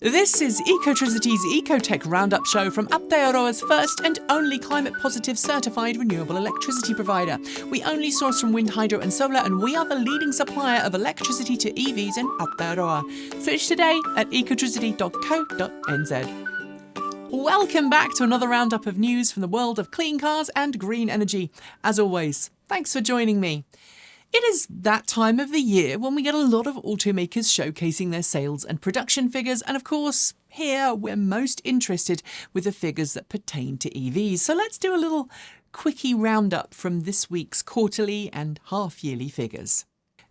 This is Ecotricity's ecoTEC Roundup show from Aotearoa's first and only climate-positive certified renewable electricity provider. We only source from wind, hydro and solar, and we are the leading supplier of electricity to EVs in Aotearoa. Search today at ecotricity.co.nz. Welcome back to another roundup of news from the world of clean cars and green energy. As always, thanks for joining me. It is that time of the year when we get a lot of automakers showcasing their sales and production figures, and of course, here we're most interested with the figures that pertain to EVs. So let's do a little quickie roundup from this week's quarterly and half-yearly figures.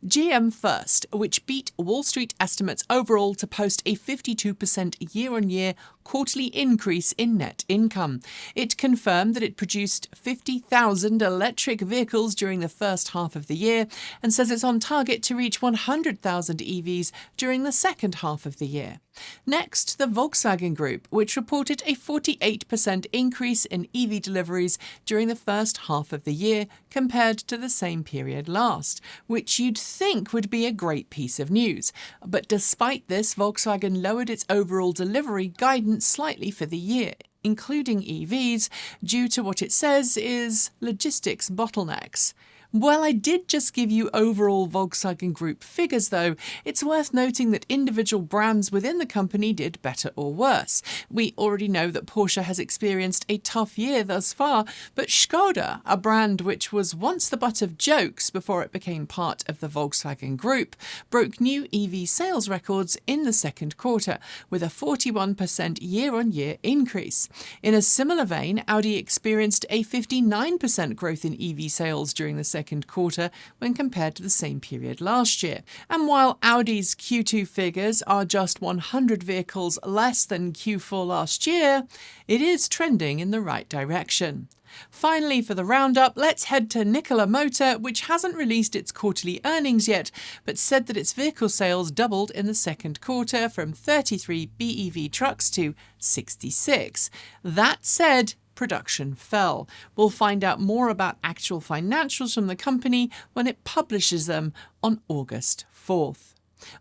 GM first, which beat Wall Street estimates overall to post a 52% year-on-year quarterly increase in net income. It confirmed that it produced 50,000 electric vehicles during the first half of the year and says it's on target to reach 100,000 EVs during the second half of the year. Next, the Volkswagen Group, which reported a 48% increase in EV deliveries during the first half of the year compared to the same period last, which you'd think would be a great piece of news. But despite this, Volkswagen lowered its overall delivery guidance slightly for the year, including EVs, due to what it says is logistics bottlenecks. While I did just give you overall Volkswagen Group figures though, it's worth noting that individual brands within the company did better or worse. We already know that Porsche has experienced a tough year thus far, but Skoda, a brand which was once the butt of jokes before it became part of the Volkswagen Group, broke new EV sales records in the second quarter, with a 41% year-on-year increase. In a similar vein, Audi experienced a 59% growth in EV sales during the second quarter when compared to the same period last year. And while Audi's Q2 figures are just 100 vehicles less than Q4 last year, it is trending in the right direction. Finally, for the roundup, let's head to Nikola Motor, which hasn't released its quarterly earnings yet, but said that its vehicle sales doubled in the second quarter from 33 BEV trucks to 66. That said, production fell. We'll find out more about actual financials from the company when it publishes them on August 4th.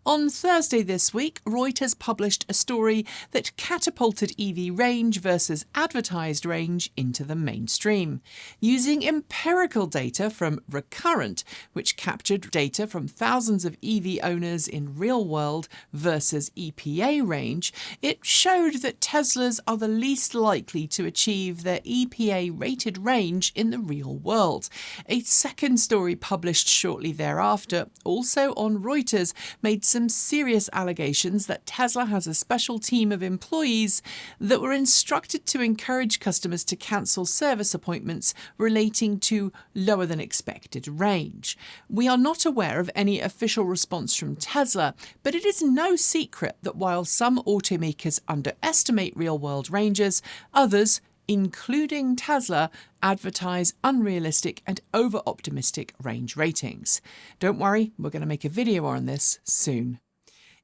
On Thursday this week, Reuters published a story that catapulted EV range versus advertised range into the mainstream. Using empirical data from Recurrent, which captured data from thousands of EV owners in real world versus EPA range, it showed that Teslas are the least likely to achieve their EPA-rated range in the real world. A second story published shortly thereafter, also on Reuters, made some serious allegations that Tesla has a special team of employees that were instructed to encourage customers to cancel service appointments relating to lower than expected range. We are not aware of any official response from Tesla, but it is no secret that while some automakers underestimate real-world ranges, others, including Tesla, advertise unrealistic and over-optimistic range ratings. Don't worry, we're going to make a video on this soon.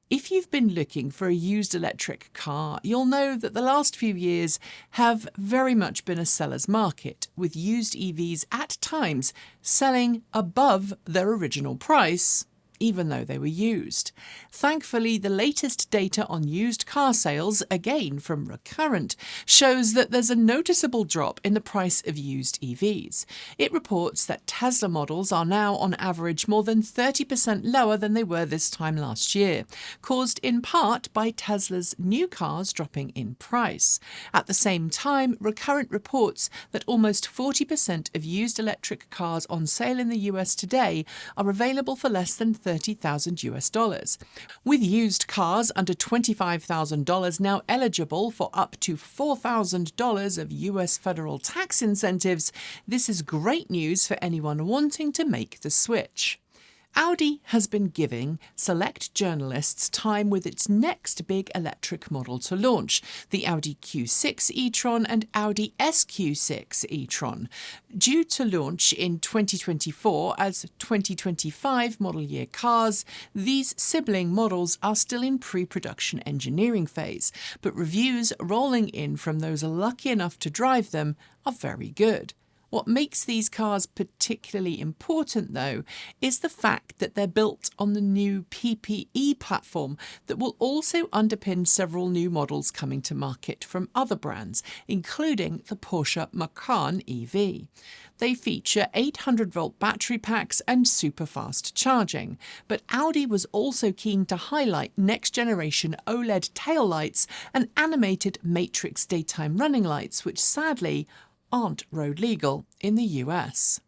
If you've been looking for a used electric car, you'll know that the last few years have very much been a seller's market, with used EVs at times selling above their original price, even though they were used. Thankfully, the latest data on used car sales, again from Recurrent, shows that there's a noticeable drop in the price of used EVs. It reports that Tesla models are now on average more than 30% lower than they were this time last year, caused in part by Tesla's new cars dropping in price. At the same time, Recurrent reports that almost 40% of used electric cars on sale in the US today are available for less than $30,000. With used cars under $25,000 now eligible for up to $4,000 of US federal tax incentives, this is great news for anyone wanting to make the switch. Audi has been giving select journalists time with its next big electric model to launch, the Audi Q6 e-tron and Audi SQ6 e-tron. Due to launch in 2024 as 2025 model year cars, these sibling models are still in pre-production engineering phase, but reviews rolling in from those lucky enough to drive them are very good. What makes these cars particularly important, though, is the fact that they're built on the new PPE platform that will also underpin several new models coming to market from other brands, including the Porsche Macan EV. They feature 800-volt battery packs and super-fast charging, but Audi was also keen to highlight next-generation OLED taillights and animated matrix daytime running lights, which sadly aren't road legal in the US.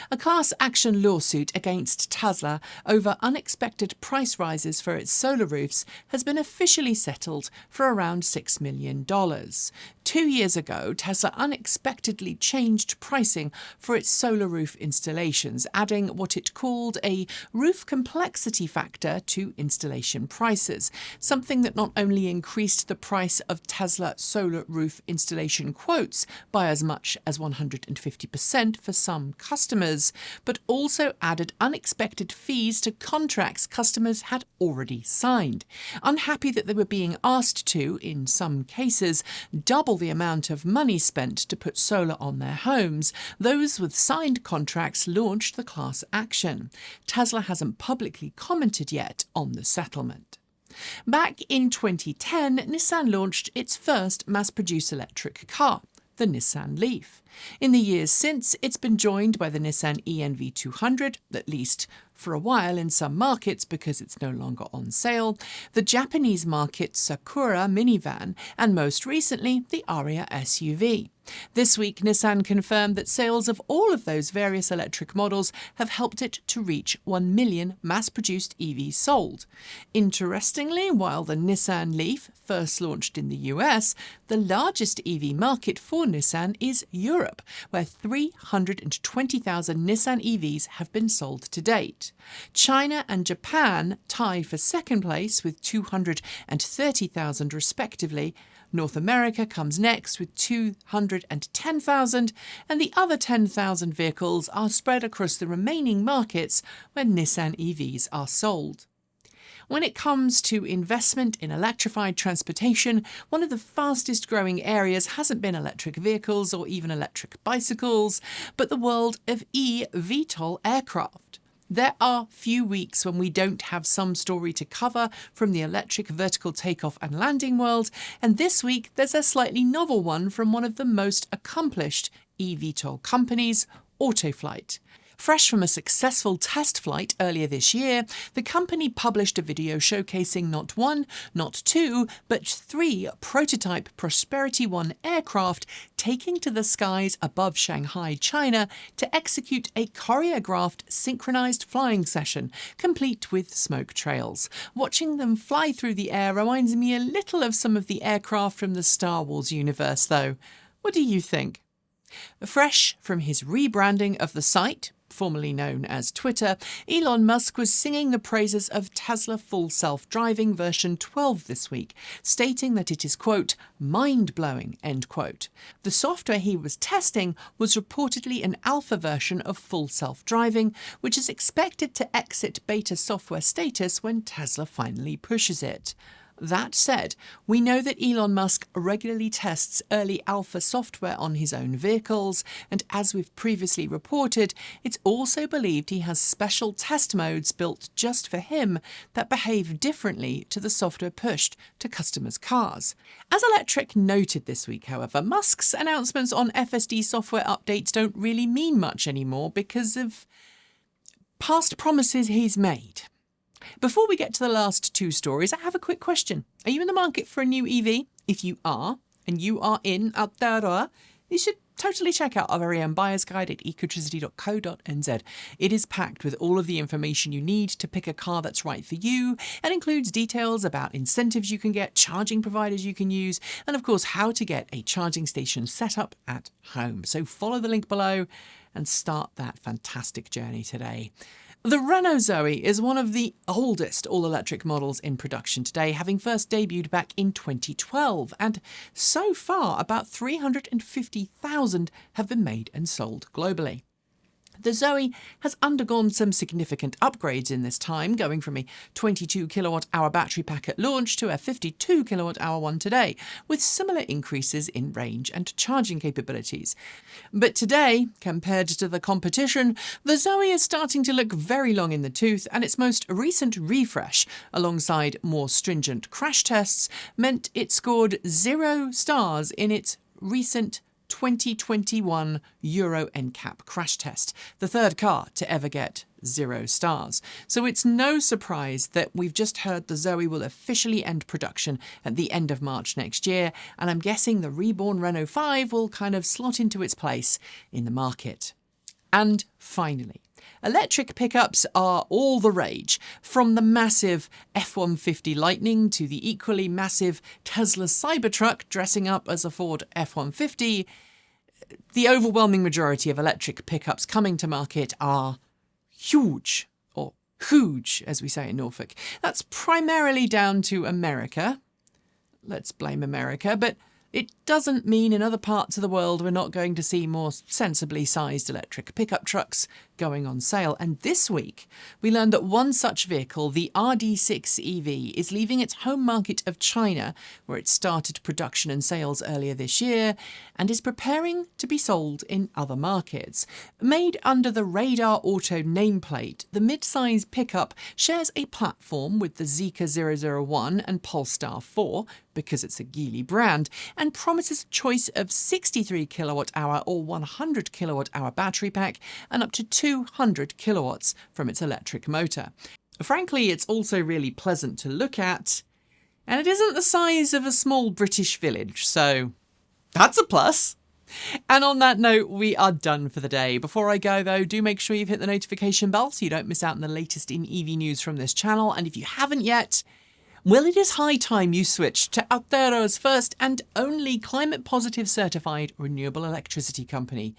A class action lawsuit against Tesla over unexpected price rises for its solar roofs has been officially settled for around $6 million. 2 years ago, Tesla unexpectedly changed pricing for its solar roof installations, adding what it called a roof complexity factor to installation prices, something that not only increased the price of Tesla solar roof installation quotes by as much as 150% for some customers, but also added unexpected fees to contracts customers had already signed. Unhappy that they were being asked to, in some cases, double the amount of money spent to put solar on their homes, those with signed contracts launched the class action. Tesla hasn't publicly commented yet on the settlement. Back in 2010, Nissan launched its first mass-produced electric car, the Nissan Leaf. In the years since, it's been joined by the Nissan ENV200, at least for a while in some markets because it's no longer on sale, the Japanese market Sakura minivan, and most recently the Ariya SUV. This week, Nissan confirmed that sales of all of those various electric models have helped it to reach 1 million mass-produced EVs sold. Interestingly, while the Nissan Leaf first launched in the US, the largest EV market for Nissan is Europe, where 320,000 Nissan EVs have been sold to date. China and Japan tie for second place with 230,000 respectively. North America comes next with 210,000, and the other 10,000 vehicles are spread across the remaining markets where Nissan EVs are sold. When it comes to investment in electrified transportation, one of the fastest growing areas hasn't been electric vehicles or even electric bicycles, but the world of eVTOL aircraft. There are few weeks when we don't have some story to cover from the electric vertical takeoff and landing world, and this week there's a slightly novel one from one of the most accomplished eVTOL companies, AutoFlight. Fresh from a successful test flight earlier this year, the company published a video showcasing not one, not two, but 3 prototype Prosperity 1 aircraft taking to the skies above Shanghai, China, to execute a choreographed synchronized flying session, complete with smoke trails. Watching them fly through the air reminds me a little of some of the aircraft from the Star Wars universe, though. What do you think? Fresh from his rebranding of the site, formerly known as Twitter, Elon Musk was singing the praises of Tesla full self-driving version 12 this week, stating that it is, quote, mind-blowing, end quote. The software he was testing was reportedly an alpha version of full self-driving, which is expected to exit beta software status when Tesla finally pushes it. That said, we know that Elon Musk regularly tests early alpha software on his own vehicles, and as we've previously reported, it's also believed he has special test modes built just for him that behave differently to the software pushed to customers' cars. As Electric noted this week, however, Musk's announcements on FSD software updates don't really mean much anymore because of past promises he's made. Before we get to the last 2 stories, I have a quick question. Are you in the market for a new EV? If you are, and you are in Aotearoa, you should totally check out our very own buyer's guide at ecotricity.co.nz. It is packed with all of the information you need to pick a car that's right for you, and includes details about incentives you can get, charging providers you can use, and of course how to get a charging station set up at home. So follow the link below and start that fantastic journey today. The Renault ZOE is one of the oldest all-electric models in production today, having first debuted back in 2012, and so far about 350,000 have been made and sold globally. The ZOE has undergone some significant upgrades in this time, going from a 22 kilowatt-hour battery pack at launch to a 52 kilowatt-hour one today, with similar increases in range and charging capabilities. But today, compared to the competition, the ZOE is starting to look very long in the tooth, and its most recent refresh, alongside more stringent crash tests, meant it scored 0 stars in its recent 2021 Euro NCAP crash test, the third car to ever get 0 stars. So it's no surprise that we've just heard the ZOE will officially end production at the end of March next year, and I'm guessing the reborn Renault 5 will kind of slot into its place in the market. And finally, electric pickups are all the rage, from the massive F-150 Lightning to the equally massive Tesla Cybertruck dressing up as a Ford F-150. The overwhelming majority of electric pickups coming to market are huge, or huge, as we say in Norfolk. That's primarily down to America. Let's blame America, but it doesn't mean in other parts of the world we're not going to see more sensibly sized electric pickup trucks going on sale. And this week, we learned that one such vehicle, the RD6 EV, is leaving its home market of China, where it started production and sales earlier this year, and is preparing to be sold in other markets. Made under the Radar Auto nameplate, the mid-size pickup shares a platform with the Zeekr 001 and Polestar 4, because it's a Geely brand, and promises a choice of 63 kilowatt-hour or 100 kilowatt-hour battery pack and up to 200 kilowatts from its electric motor. Frankly, it's also really pleasant to look at, and it isn't the size of a small British village, so that's a plus. And on that note, we are done for the day. Before I go, though, do make sure you've hit the notification bell so you don't miss out on the latest in EV news from this channel, and if you haven't yet, well, it is high time you switched to Aotearoa's first and only climate-positive certified renewable electricity company.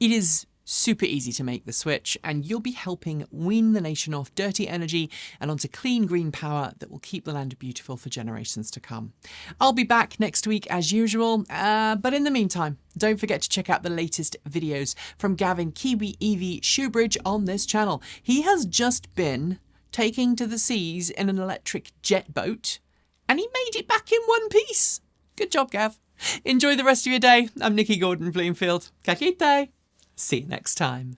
It is super easy to make the switch, and you'll be helping wean the nation off dirty energy and onto clean green power that will keep the land beautiful for generations to come. I'll be back next week as usual, but in the meantime, don't forget to check out the latest videos from Gavin Kiwi EV Shoebridge on this channel. He has just been taking to the seas in an electric jet boat, and he made it back in one piece. Good job, Gav. Enjoy the rest of your day. I'm Nikki Gordon-Bloomfield. Ka kite. See you next time.